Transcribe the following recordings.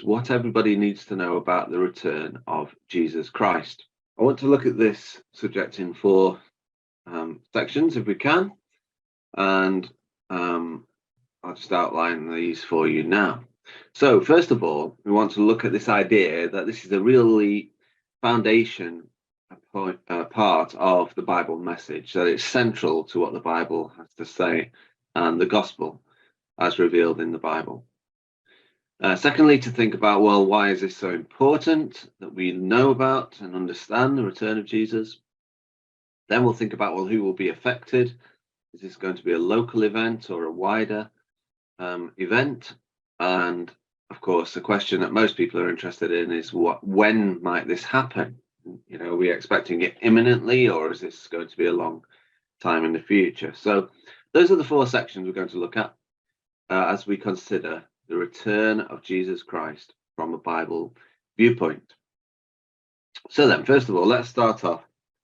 what everybody needs to know about the return of Jesus Christ. I want to look at this subject in four sections if we can, and I'll just outline these for you now. So first of all, we want to look at this idea that this is a really foundation part of the Bible message, that it's central to what the Bible has to say and the gospel as revealed in the Bible. Secondly, to think about, well, why is this so important that we know about and understand the return of Jesus? Then we'll think about, well, who will be affected? Is this going to be a local event or a wider event? And of course, the question that most people are interested in is when might this happen? You know, are we expecting it imminently, or is this going to be a long time in the future? So those are the four sections we're going to look at as we consider the return of Jesus Christ from a Bible viewpoint. So then, first of all, let's start off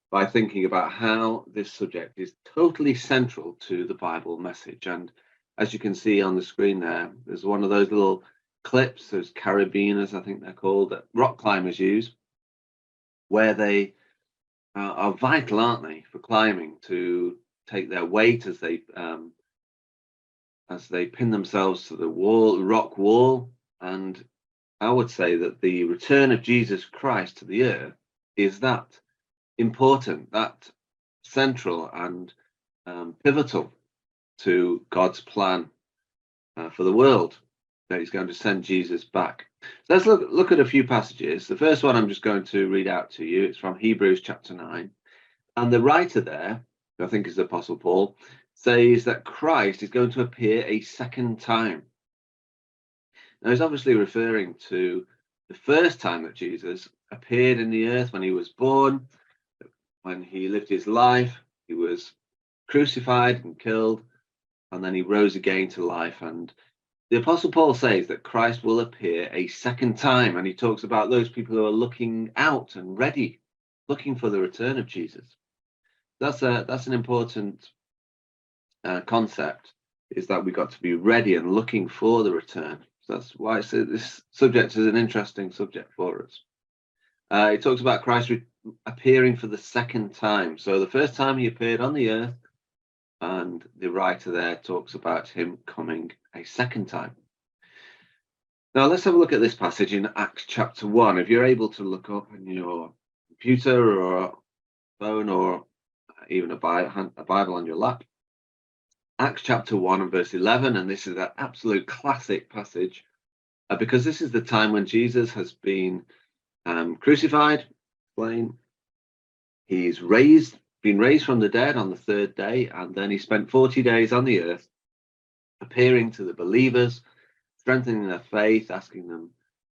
by thinking about how this subject is totally central to the Bible message. And as you can see on the screen there, there's one of those little clips, those carabiners, I think they're called, that rock climbers use, where they are vital, aren't they, for climbing, to take their weight as they pin themselves to the rock wall. And I would say that the return of Jesus Christ to the earth is that important, that central and pivotal to God's plan for the world, that he's going to send Jesus back. So let's look at a few passages. The first one I'm just going to read out to you. It's from Hebrews chapter 9. And the writer there, who I think is the Apostle Paul, says that Christ is going to appear a second time. Now, he's obviously referring to the first time that Jesus appeared in the earth, when he was born, when he lived his life. He was crucified and killed, and then he rose again to life. And the Apostle Paul says that Christ will appear a second time, and he talks about those people who are looking out and ready, looking for the return of Jesus. That's an important concept, is that we got to be ready and looking for the return. So that's why I say this subject is an interesting subject for us. It talks about Christ appearing for the second time. So the first time he appeared on the earth, and the writer there talks about him coming a second time. Now let's have a look at this passage in Acts chapter 1. If you're able to look up in your computer or phone, or even a Bible on your lap, Acts chapter 1 and verse 11, and this is an absolute classic passage because this is the time when Jesus has been crucified, slain. He's been raised from the dead on the third day, and then he spent 40 days on the earth, appearing to the believers, strengthening their faith, asking them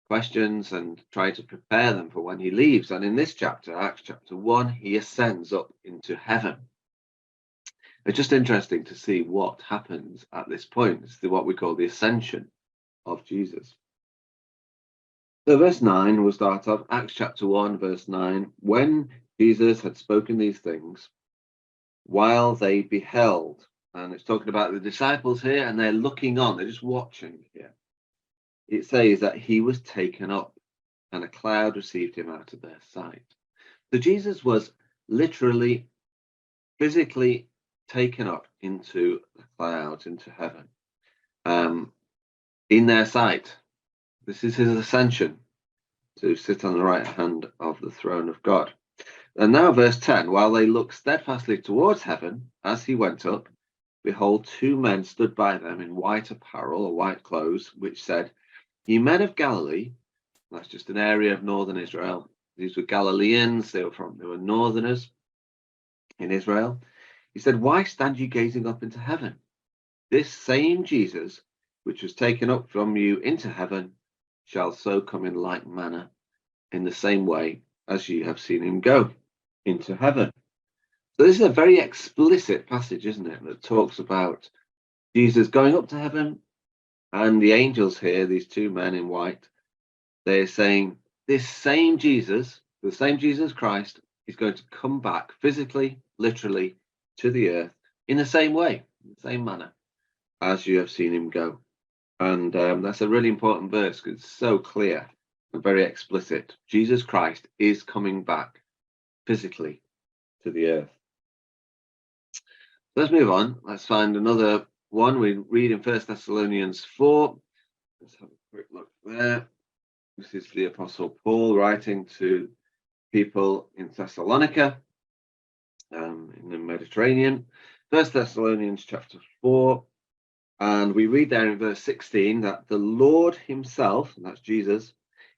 questions, and trying to prepare them for when he leaves. And in this chapter, Acts chapter 1, he ascends up into heaven. It's just interesting to see what happens at this point. It's what we call the ascension of Jesus. So verse 9 will start off, Acts chapter 1, verse 9. When Jesus had spoken these things, while they beheld, and it's talking about the disciples here, and they're looking on, they're just watching here. It says that he was taken up, and a cloud received him out of their sight. So Jesus was literally, physically taken up into the clouds, into heaven, in their sight. This is his ascension, to sit on the right hand of the throne of God. And now verse 10, while they looked steadfastly towards heaven as he went up, behold, two men stood by them in white apparel, or white clothes, which said, Ye men of Galilee, that's just an area of northern Israel. These were Galileans, they were northerners in Israel. He said, why stand ye gazing up into heaven? This same Jesus, which was taken up from you into heaven, shall so come in like manner, in the same way as ye have seen him go into heaven. So this is a very explicit passage, isn't it, that talks about Jesus going up to heaven, and the angels here, these two men in white, they're saying this same Jesus, the same Jesus Christ, is going to come back physically, literally, to the earth in the same way, in the same manner as you have seen him go. And that's a really important verse because it's so clear and very explicit. Jesus Christ is coming back physically to the earth. Let's move on. Let's find another one. We read in 1 Thessalonians 4. Let's have a quick look there. This is the Apostle Paul writing to people in Thessalonica, in the Mediterranean. 1 Thessalonians chapter 4. And we read there in verse 16 that the Lord himself, and that's Jesus,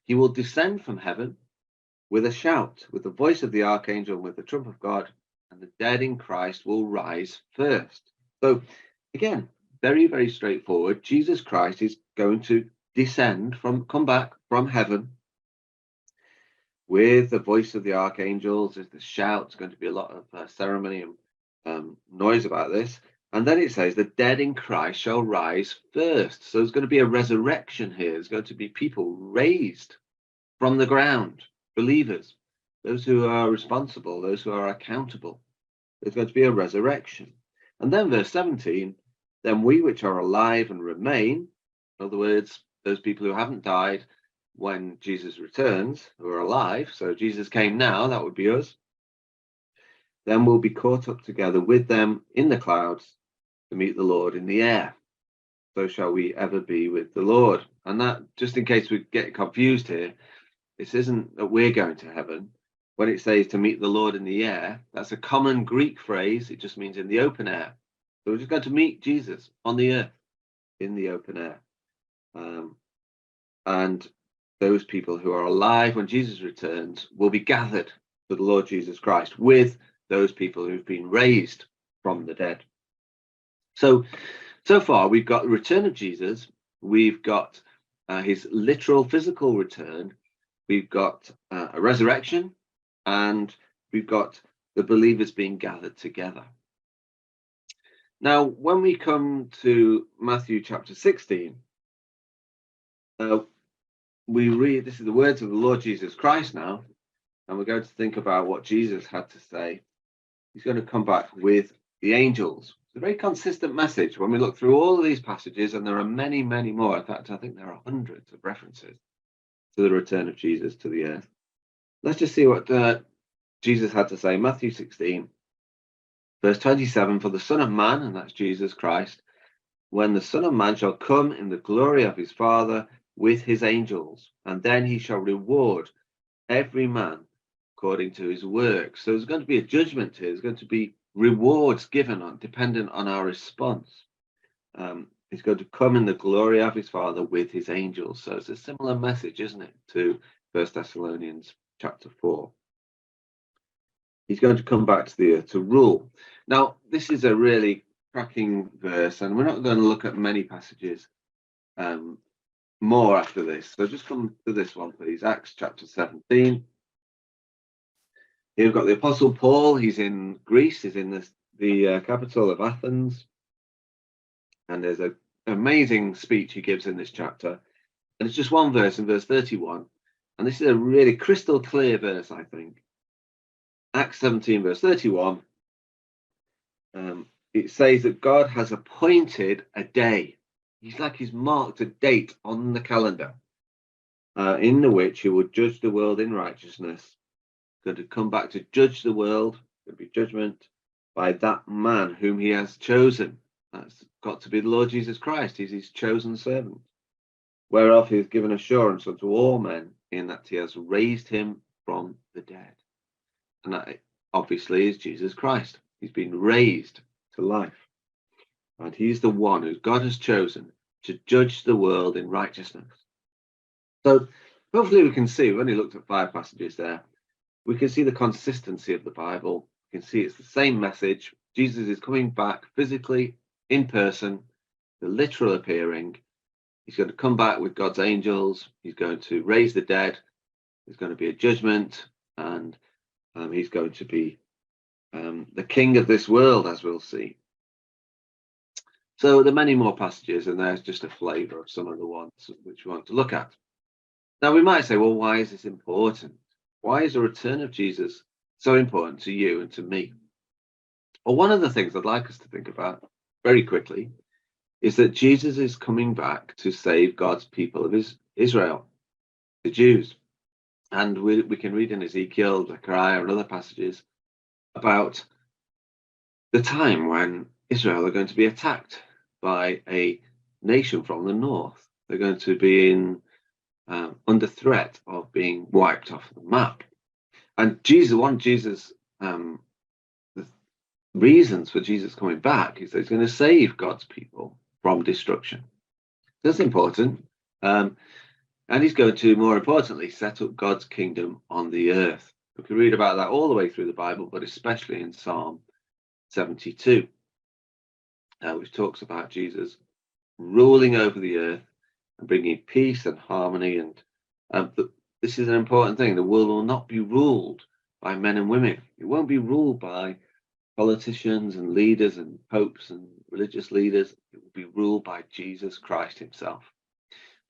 he will descend from heaven with a shout, with the voice of the archangel, and with the trump of God, and the dead in Christ will rise first. So again, very, very straightforward. Jesus Christ is going to come back from heaven with the voice of the archangels. There's the shout. There's going to be a lot of ceremony and noise about this. And then it says, the dead in Christ shall rise first. So there's going to be a resurrection here. There's going to be people raised from the ground, believers, those who are responsible, those who are accountable. There's going to be a resurrection. And then verse 17, then we which are alive and remain, in other words, those people who haven't died when Jesus returns, who are alive, so Jesus came now, that would be us, then we'll be caught up together with them in the clouds to meet the Lord in the air. So shall we ever be with the Lord. And that, just in case we get confused here, this isn't that we're going to heaven. When it says to meet the Lord in the air, that's a common Greek phrase. It just means in the open air. So we're just going to meet Jesus on the earth in the open air. And those people who are alive when Jesus returns will be gathered to the Lord Jesus Christ with those people who've been raised from the dead. So far, we've got the return of Jesus. We've got his literal physical return. We've got a resurrection, and we've got the believers being gathered together. Now, when we come to Matthew chapter 16, we read, this is the words of the Lord Jesus Christ now, and we're going to think about what Jesus had to say. He's going to come back with the angels. It's a very consistent message when we look through all of these passages, and there are many, many more. In fact, I think there are hundreds of references to the return of Jesus to the earth. Let's just see what Jesus had to say. Matthew 16, verse 27, for the Son of Man, and that's Jesus Christ, when the Son of Man shall come in the glory of his Father with his angels, and then he shall reward every man according to his work. So there's going to be a judgment here. There's going to be rewards given dependent on our response. He's going to come in the glory of his Father with his angels. So it's a similar message, isn't it, to 1 Thessalonians chapter 4. He's going to come back to the earth to rule. Now, this is a really cracking verse, and we're not going to look at many passages more after this. So just come to this one, please. Acts chapter 17. Here we've got the Apostle Paul. He's in Greece. He's in the capital of Athens. And there's an amazing speech he gives in this chapter. And it's just one verse in verse 31. And this is a really crystal clear verse, I think. Acts 17, verse 31. It says that God has appointed a day. He's marked a date on the calendar in the which he will judge the world in righteousness. Going to come back to judge the world. There'll be judgment by that man whom he has chosen. That's got to be the Lord Jesus Christ. He's his chosen servant, whereof he has given assurance unto all men in that he has raised him from the dead. And that obviously is Jesus Christ. He's been raised to life. And he's the one who God has chosen to judge the world in righteousness. So hopefully we can see, we've only looked at 5 passages there. We can see the consistency of the Bible. We can see it's the same message. Jesus is coming back physically, in person, the literal appearing. He's going to come back with God's angels. He's going to raise the dead. There's going to be a judgment, and he's going to be the king of this world, as we'll see. So there are many more passages, and there's just a flavour of some of the ones which we want to look at. Now we might say, well, why is this important? Why is the return of Jesus so important to you and to me? Well, one of the things I'd like us to think about very quickly is that Jesus is coming back to save God's people of Israel, the Jews. And we can read in Ezekiel, Zechariah, and other passages about the time when Israel are going to be attacked by a nation from the north. They're going to be under threat of being wiped off the map. And one of Jesus' the reasons for Jesus coming back is that he's going to save God's people from destruction. That's important. And he's going to, more importantly, set up God's kingdom on the earth. We can read about that all the way through the Bible, but especially in Psalm 72, which talks about Jesus ruling over the earth and bringing peace and harmony. And this is an important thing. The world will not be ruled by men and women. It won't be ruled by politicians and leaders and popes and religious leaders. It will be ruled by Jesus Christ himself,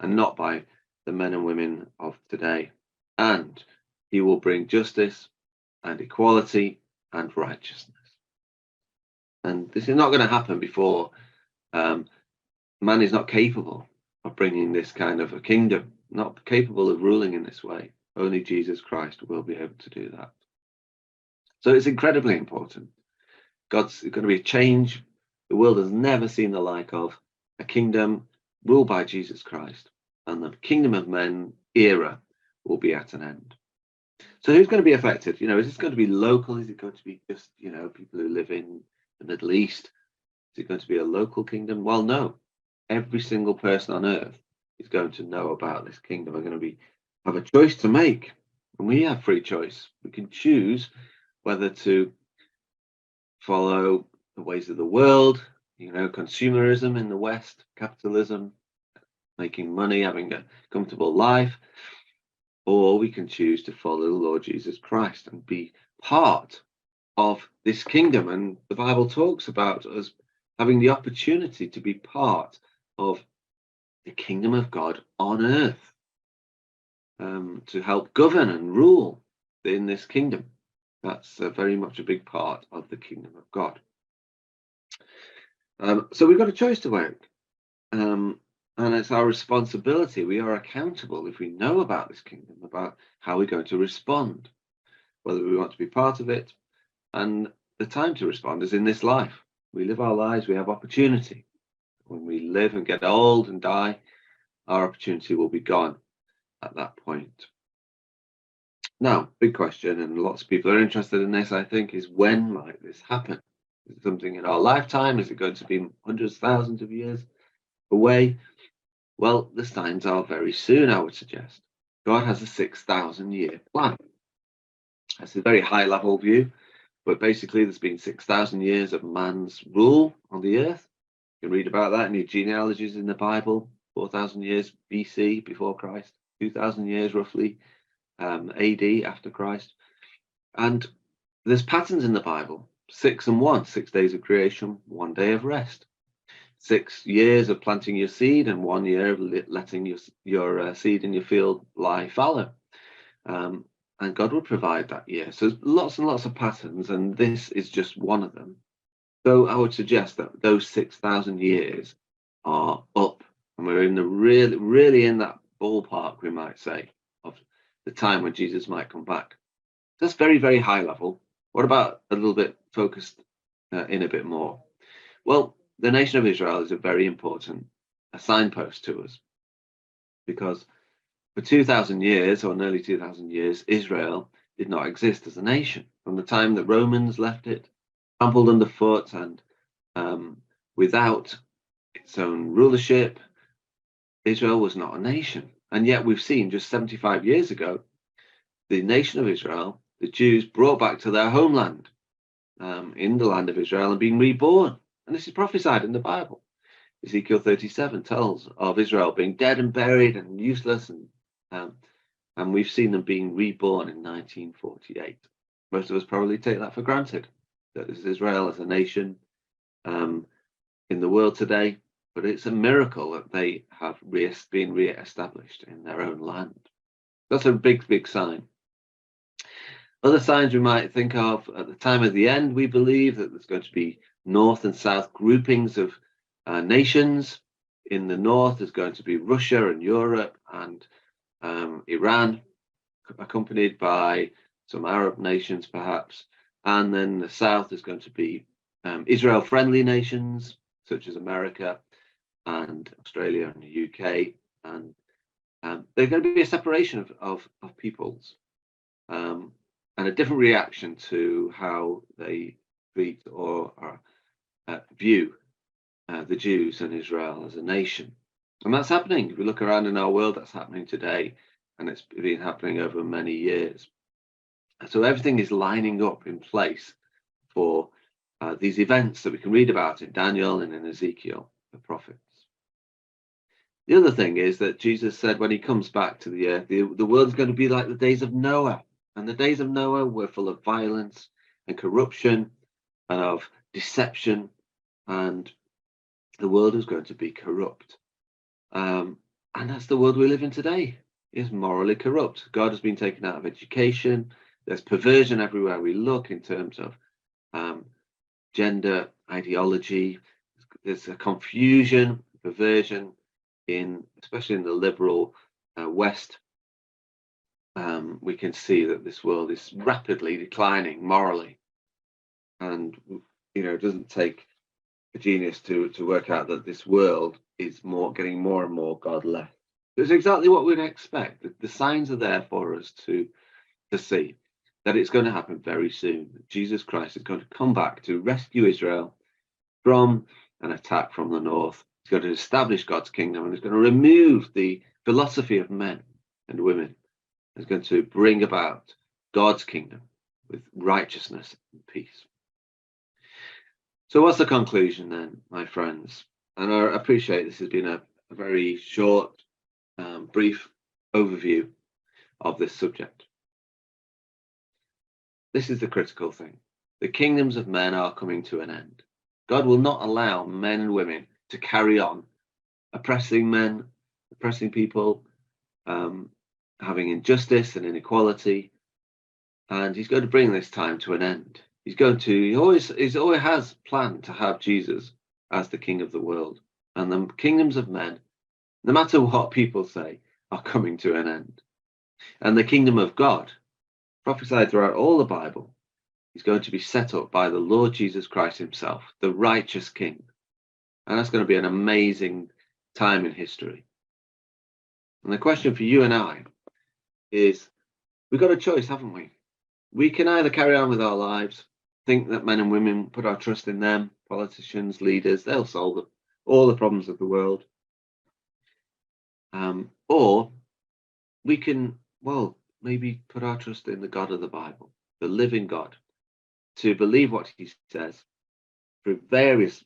and not by the men and women of today. And he will bring justice and equality and righteousness. And this is not going to happen before man is not capable of bringing this kind of a kingdom, not capable of ruling in this way. Only Jesus Christ will be able to do that. So it's incredibly important. God's going to be a change. The world has never seen the like of a kingdom ruled by Jesus Christ, and the kingdom of men era will be at an end. So who's going to be affected? Is this going to be local? Is it going to be just, people who live in the Middle East? Is it going to be a local kingdom? Well, no. Every single person on earth is going to know about this kingdom. We're going to have a choice to make, and we have free choice. We can choose whether to follow the ways of the world, consumerism in the West, capitalism, making money, having a comfortable life, or we can choose to follow the Lord Jesus Christ and be part of this kingdom. And the Bible talks about us having the opportunity to be part of the kingdom of God on earth, to help govern and rule in this kingdom. That's very much a big part of the kingdom of God. So we've got a choice to make, and it's our responsibility. We are accountable if we know about this kingdom, about how we're going to respond, whether we want to be part of it. And the time to respond is in this life. We live our lives, we have opportunity. When we live and get old and die, our opportunity will be gone at that point. Now, big question, and lots of people are interested in this, I think, is when might this happen? Is it something in our lifetime? Is it going to be hundreds, thousands of years away? Well, the signs are very soon, I would suggest. God has a 6,000-year plan. That's a very high-level view, but basically there's been 6,000 years of man's rule on the earth. You can read about that in your genealogies in the Bible. 4,000 years BC, before Christ, 2,000 years roughly AD, after Christ. And there's patterns in the Bible: 6 and 1, 6 days of creation, 1 day of rest. 6 years of planting your seed and 1 year of letting your seed in your field lie fallow. And God will provide that year. So lots and lots of patterns, and this is just one of them. So I would suggest that those 6,000 years are up, and we're in the really in that ballpark, we might say, of the time when Jesus might come back. That's very, very high level. What about a little bit focused in a bit more? Well, the nation of Israel is a very important signpost to us, because for 2,000 years, or nearly 2,000 years, Israel did not exist as a nation. From the time the Romans left it, trampled underfoot, and without its own rulership, Israel was not a nation. And yet we've seen just 75 years ago, the nation of Israel, the Jews, brought back to their homeland in the land of Israel and being reborn. And this is prophesied in the Bible. Ezekiel 37 tells of Israel being dead and buried and useless, and we've seen them being reborn in 1948. Most of us probably take that for granted, that this is Israel as a nation in the world today, but it's a miracle that they have been re-established in their own land. That's a big, big sign. Other signs we might think of: at the time of the end, we believe that there's going to be north and south groupings of nations. In the north, there's going to be Russia and Europe and Iran, accompanied by some Arab nations, perhaps. And then the south is going to be Israel-friendly nations, such as America and Australia and the UK. And there's going to be a separation of peoples and a different reaction to how they treat or view the Jews and Israel as a nation. And that's happening. If we look around in our world, that's happening today, and it's been happening over many years. So everything is lining up in place for these events that we can read about in Daniel and in Ezekiel, the prophets. The other thing is that Jesus said when he comes back to the earth, the world is going to be like the days of Noah. And the days of Noah were full of violence and corruption and of deception, and the world is going to be corrupt. And that's the world we live in today. It's morally corrupt. God has been taken out of education. There's perversion everywhere we look in terms of gender ideology. There's a confusion, perversion, especially in the liberal West. We can see that this world is rapidly declining morally, and it doesn't take a genius to work out that this world is getting more and more godless. It's exactly what we'd expect. The signs are there for us to see that it's going to happen very soon. That Jesus Christ is going to come back to rescue Israel from an attack from the north. He's going to establish God's kingdom, and he's going to remove the philosophy of men and women. He's going to bring about God's kingdom with righteousness and peace. So what's the conclusion then, my friends? And I appreciate this has been a very short, brief overview of this subject. This is the critical thing. The kingdoms of men are coming to an end. God will not allow men and women to carry on oppressing men, oppressing people, having injustice and inequality. And he's going to bring this time to an end. He always has planned to have Jesus as the king of the world. And the kingdoms of men, no matter what people say, are coming to an end. And the kingdom of God, prophesied throughout all the Bible, is going to be set up by the Lord Jesus Christ himself, the righteous king. And that's going to be an amazing time in history. And the question for you and I is, we've got a choice, haven't we? We can either carry on with our lives, think that men and women, put our trust in them, politicians, leaders, they'll solve all the problems of the world. Or we can, maybe put our trust in the God of the Bible, the living God, to believe what he says through various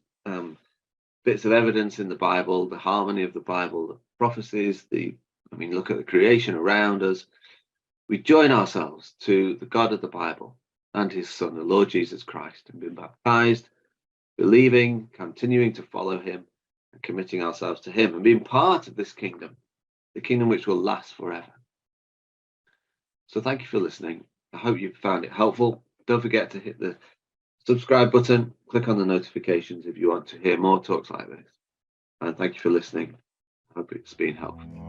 bits of evidence in the Bible, the harmony of the Bible, the prophecies, look at the creation around us. We join ourselves to the God of the Bible and his Son, the Lord Jesus Christ, and been baptized, believing, continuing to follow him, and committing ourselves to him, and being part of this kingdom, the kingdom which will last forever. So thank you for listening. I hope you found it helpful. Don't forget to hit the subscribe button, click on the notifications if you want to hear more talks like this. And thank you for listening. I hope it's been helpful.